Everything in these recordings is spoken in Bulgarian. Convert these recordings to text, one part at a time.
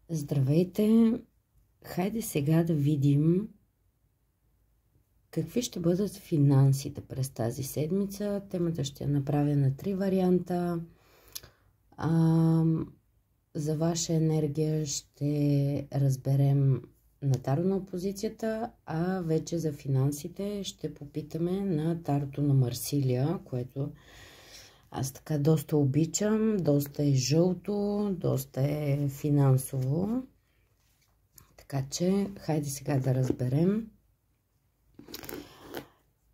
Здравейте! Хайде сега да видим какви ще бъдат финансите през тази седмица. Темата ще я направя на 3 варианта. За ваша енергия ще разберем на таро на опозицията, а вече за финансите ще попитаме на тарото на Марсилия, което аз така доста обичам. Доста е жълто, доста е финансово. Така че, хайде сега да разберем.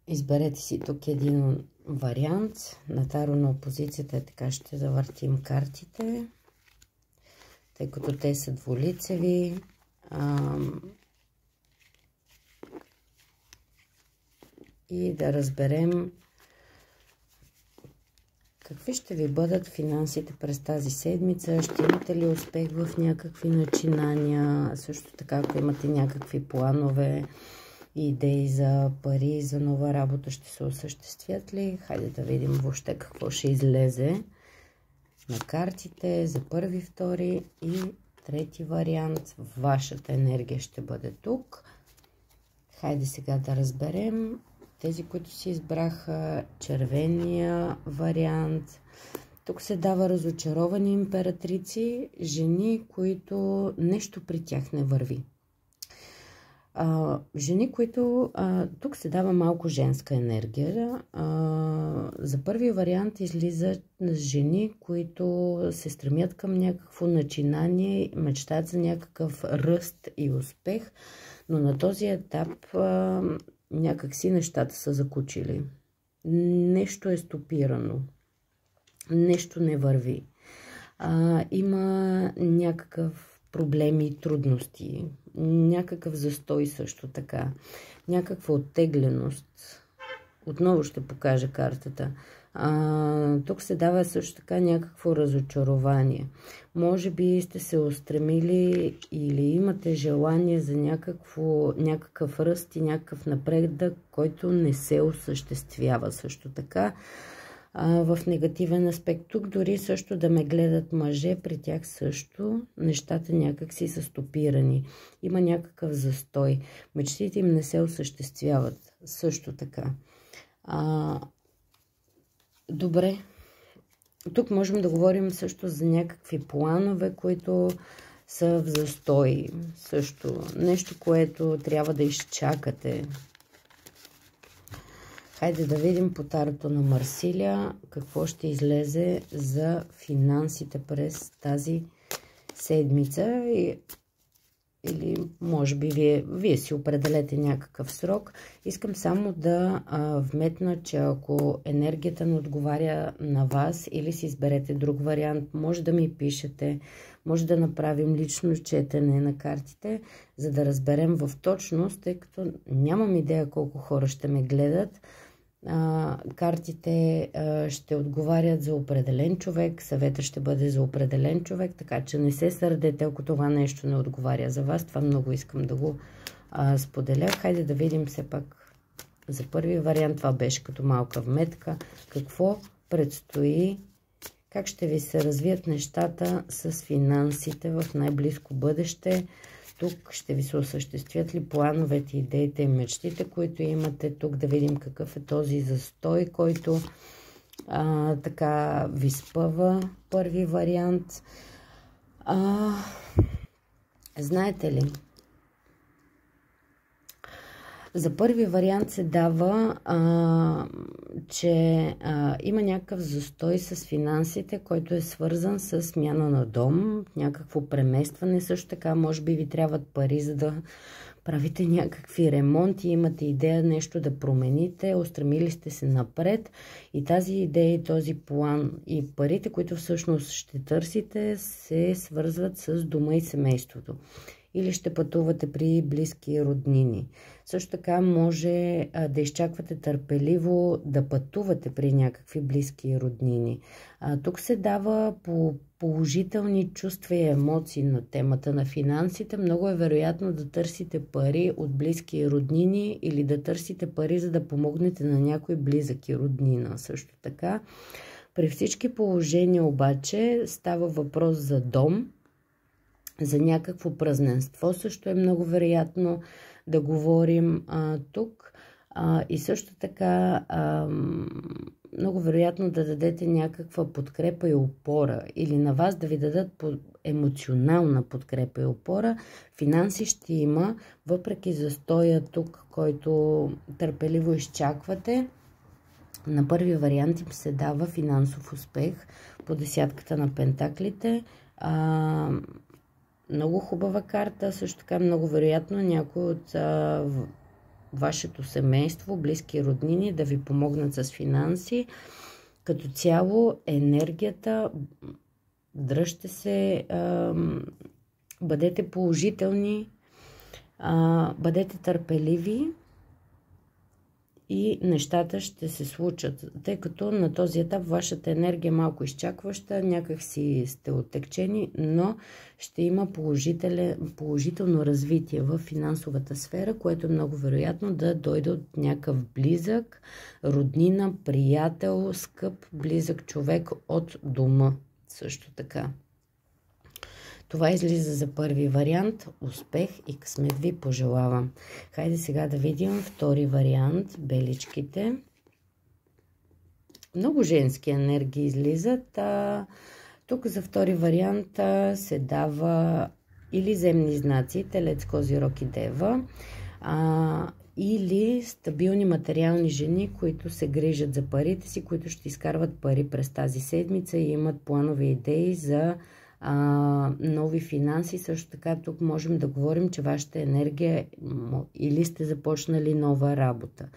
Изберете си тук един вариант. На таро на опозицията така ще завъртим картите, тъй като те са двулицеви. И да разберем какви ще ви бъдат финансите през тази седмица. Ще имате ли успех в някакви начинания? Също така, ако имате някакви планове, идеи за пари, за нова работа, ще се осъществят ли? Хайде да видим въобще какво ще излезе на картите за първи, втори и трети вариант. Вашата енергия ще бъде тук. Хайде сега да разберем. Тези, които си избраха червения вариант, тук се дава разочаровани императрици, жени, които нещо при тях не върви. Жени, които... тук се дава малко женска енергия. За първи вариант излизат жени, които се стремят към някакво начинание, мечтат за някакъв ръст и успех, но на този етап някак си нещата са закучили. Нещо е стопирано. Нещо не върви. Има някакъв проблем и трудности. Някакъв застой също така. Някаква оттегленост. Отново ще покажа картата. Тук се дава също така някакво разочарование. Може би сте се устремили или имате желание за някакъв ръст и някакъв напредък, който не се осъществява също така. В негативен аспект тук дори също да ме гледат мъже, при тях също нещата някак си са стопирани. Има някакъв застой. Мечтите им не се осъществяват също така. Добре. Тук можем да говорим също за някакви планове, които са в застой. Също нещо, което трябва да изчакате. Хайде да видим по тарото на Марсилия какво ще излезе за финансите през тази седмица. Или може би вие си определете някакъв срок. Искам само да вметна, че ако енергията не отговаря на вас или си изберете друг вариант, може да ми пишете, може да направим лично четене на картите, за да разберем в точност, тъй като нямам идея колко хора ще ме гледат. Картите ще отговарят за определен човек, съветът ще бъде за определен човек, така че не се сърдете, ако това нещо не отговаря за вас. Това много искам да го споделя. Хайде да видим все пак за първи вариант. Това беше като малка вметка. Какво предстои, как ще ви се развият нещата с финансите в най-близко бъдеще. Тук ще ви се осъществят ли плановете, идеите и мечтите, които имате. Тук да видим какъв е този застой, който така ви спъва. Първи вариант. Знаете ли, за първи вариант се дава, че има някакъв застой с финансите, който е свързан с смяна на дом, някакво преместване. Също така, може би ви трябват пари, за да правите някакви ремонти, имате идея нещо да промените, устремили сте се напред и тази идея, този план и парите, които всъщност ще търсите, се свързват с дома и семейството. Или ще пътувате при близки роднини. Също така може да изчаквате търпеливо да пътувате при някакви близки роднини. Тук се дава по положителни чувства и емоции на темата на финансите. Много е вероятно да търсите пари от близки роднини или да търсите пари, за да помогнете на някой близък и роднина. Също така, при всички положения обаче става въпрос за дом, За някакво празненство също е много вероятно да говорим тук. И също така много вероятно да дадете някаква подкрепа и опора или на вас да ви дадат емоционална подкрепа и опора. Финанси ще има, въпреки застоя тук, който търпеливо изчаквате. На първи вариант им се дава финансов успех по десятката на пентаклите. Много хубава карта, също така много вероятно някой от вашето семейство, близки роднини да ви помогнат с финанси. Като цяло енергията, дръжте се, бъдете положителни, бъдете търпеливи и нещата ще се случат, тъй като на този етап вашата енергия е малко изчакваща, някак си сте оттекчени, но ще има положително развитие в финансовата сфера, което е много вероятно да дойде от някакъв близък, роднина, приятел, скъп, близък човек от дома също така. Това излиза за първи вариант. Успех и късмет ви пожелавам. Хайде сега да видим втори вариант. Беличките. Много женски енергии излизат. Тук за втори вариант се дава или земни знаци, Телец, Козирог и Дева, или стабилни материални жени, които се грижат за парите си, които ще изкарват пари през тази седмица и имат планови идеи за нови финанси. Също така тук можем да говорим, че вашата енергия или сте започнали нова работа,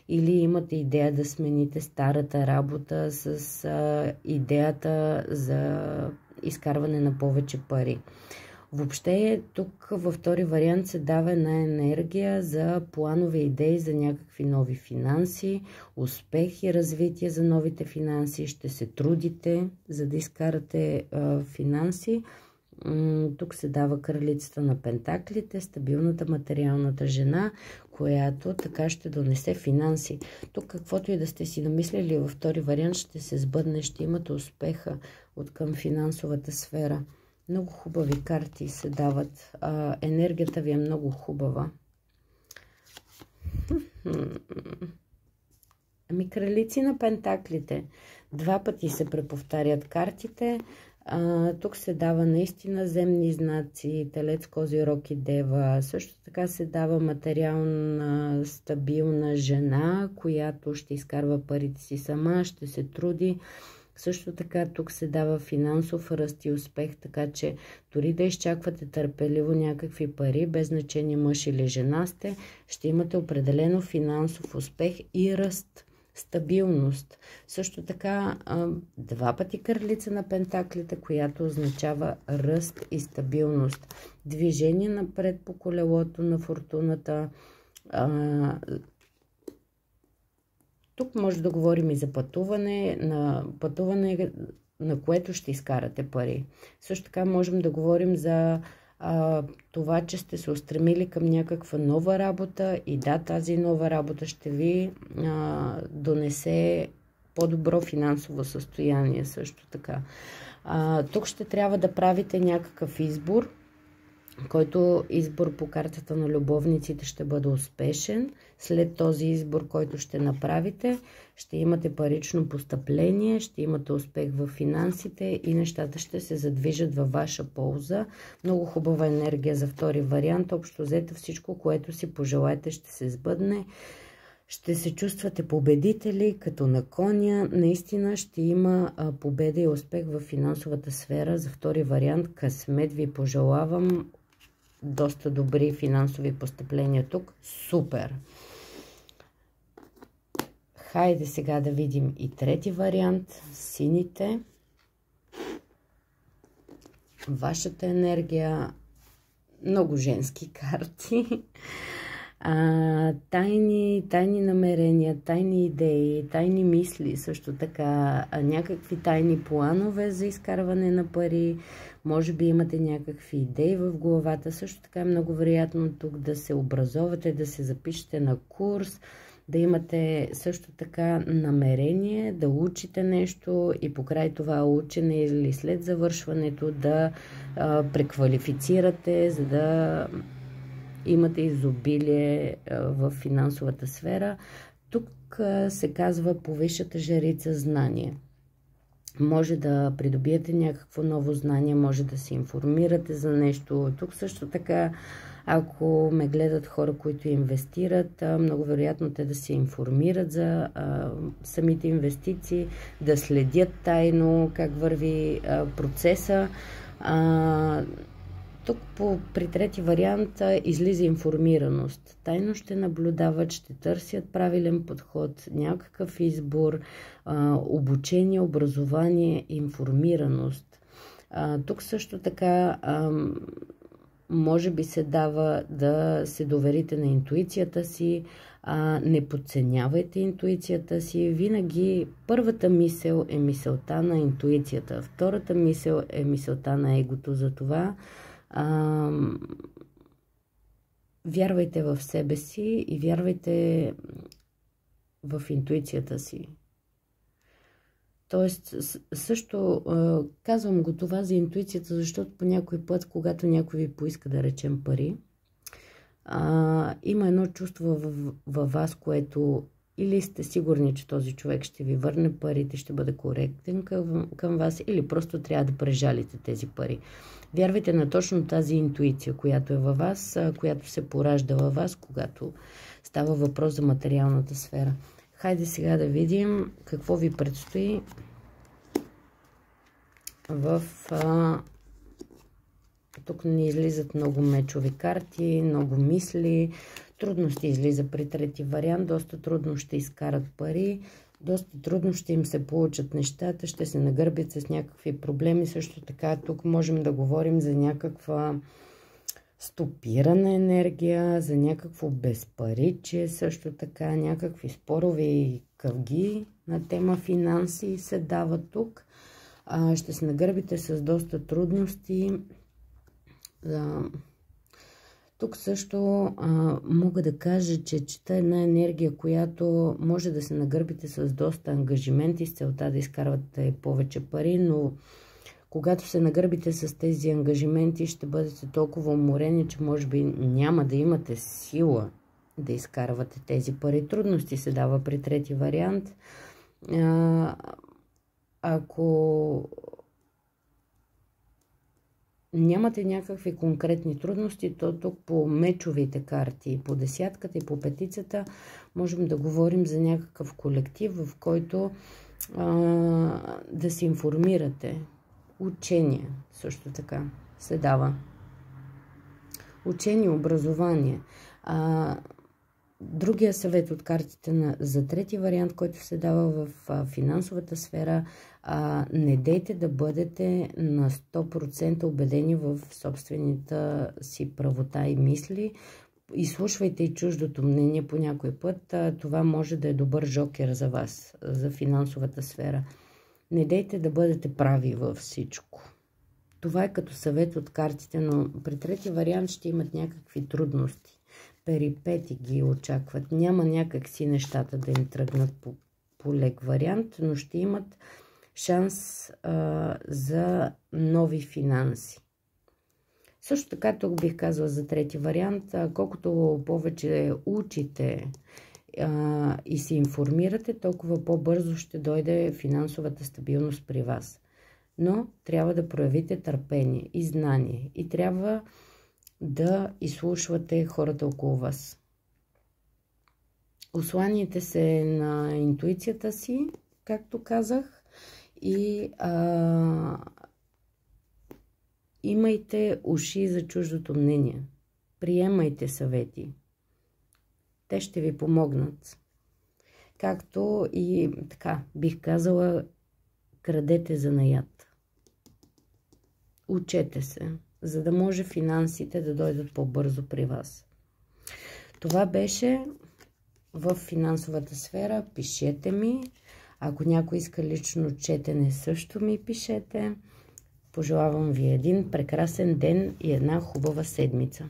или имате идея да смените старата работа с идеята за изкарване на повече пари. Въобще тук във втори вариант се дава една енергия за планови идеи за някакви нови финанси, успех и развитие за новите финанси. Ще се трудите, за да изкарате финанси. Тук се дава кралицата на пентаклите, стабилната материалната жена, която така ще донесе финанси. Тук каквото и да сте си намислили във втори вариант ще се сбъдне, ще имате успеха от към финансовата сфера. Много хубави карти се дават. Енергията ви е много хубава. Ами кралици на пентаклите. Два пъти се преповтарят картите. Тук се дава наистина земни знаци, Телец, Козирог и Дева. Също така се дава материална, стабилна жена, която ще изкарва парите си сама, ще се труди. Също така тук се дава финансов ръст и успех, така че дори да изчаквате търпеливо някакви пари, без значение мъж или жена сте, ще имате определено финансов успех и ръст, стабилност. Също така два пъти кралица на пентаклите, която означава ръст и стабилност. Движение напред по колелото на фортуната. Тук може да говорим и за пътуване, на което ще изкарате пари. Също така можем да говорим за това, че сте се устремили към някаква нова работа и да, тази нова работа ще ви донесе по-добро финансово състояние също така. Тук ще трябва да правите някакъв избор, който избор по картата на любовниците ще бъде успешен. След този избор, който ще направите, ще имате парично постъпление, ще имате успех в финансите и нещата ще се задвижат във ваша полза. Много хубава енергия за втори вариант. Общо взето всичко, което си пожелаете, ще се сбъдне. Ще се чувствате победители, като на коня. Наистина ще има победа и успех в финансовата сфера. За втори вариант късмет ви пожелавам. Доста добри финансови постъпления тук. Супер! Хайде сега да видим и трети вариант. Сините. Вашата енергия. Много женски карти. Тайни намерения, тайни идеи, тайни мисли, също така някакви тайни планове за изкарване на пари, може би имате някакви идеи в главата, също така е много вероятно тук да се образовате, да се запишете на курс, да имате също така намерение да учите нещо и покрай това учене или след завършването да преквалифицирате, за да имате изобилие в финансовата сфера. Тук се казва по висшата жрица знание. Може да придобиете някакво ново знание, може да се информирате за нещо. Тук също така, ако ме гледат хора, които инвестират, много вероятно те да се информират за самите инвестиции, да следят тайно как върви процеса. Тук при трети вариант излиза информираност. Тайно ще наблюдават, ще търсят правилен подход, някакъв избор, обучение, образование, информираност. Тук също така може би се дава да се доверите на интуицията си, не подценявайте интуицията си. Винаги първата мисъл е мисълта на интуицията, втората мисъл е мисълта на егото. За това вярвайте в себе си и вярвайте в интуицията си. Тоест, също казвам го това за интуицията, защото по някой път, когато някой ви поиска, да речем, пари, има едно чувство във вас, което или сте сигурни, че този човек ще ви върне парите, ще бъде коректен към вас, или просто трябва да прежалите тези пари. Вярвайте на точно тази интуиция, която е във вас, която се поражда във вас, когато става въпрос за материалната сфера. Хайде сега да видим какво ви предстои тук не излизат много мечови карти, много мисли, трудности излиза при трети вариант, доста трудно ще изкарат пари, доста трудно ще им се получат нещата, ще се нагърбят с някакви проблеми. Също така тук можем да говорим за някаква стопирана енергия, за някакво безпаричие, също така някакви спорове и къвги на тема финанси се дават тук. Ще се нагърбите с доста трудности. Тук също мога да кажа, че чета една енергия, която може да се нагърбите с доста ангажименти с целта да изкарвате повече пари, но когато се нагърбите с тези ангажименти, ще бъдете толкова уморени, че може би няма да имате сила да изкарвате тези пари. Трудности се дава при трети вариант. Ако нямате някакви конкретни трудности, то тук по мечовите карти, по десятката и по петицата, можем да говорим за някакъв колектив, в който да се информирате. Учение също така се дава. Учение, образование. Другия съвет от картите за трети вариант, който се дава в финансовата сфера, не дейте да бъдете на 100% убедени в собствената си правота и мисли. Изслушвайте и чуждото мнение по някой път. Това може да е добър жокер за вас, за финансовата сфера. Не дейте да бъдете прави във всичко. Това е като съвет от картите, но при трети вариант ще имат някакви трудности. Перипети ги очакват. Няма някак си нещата да им тръгнат по лек вариант, но ще имат шанс за нови финанси. Също така тук бих казала за трети вариант, колкото повече учите и се информирате, толкова по-бързо ще дойде финансовата стабилност при вас. Но трябва да проявите търпение и знание и трябва да изслушвате хората около вас. Осланяйте се на интуицията си, както казах, и имайте уши за чуждото мнение. Приемайте съвети. Те ще ви помогнат. Както и така, бих казала, крадете занаят. Учете се, за да може финансите да дойдат по-бързо при вас. Това беше в финансовата сфера. Пишете ми. Ако някой иска лично четене, също ми пишете. Пожелавам ви един прекрасен ден и една хубава седмица.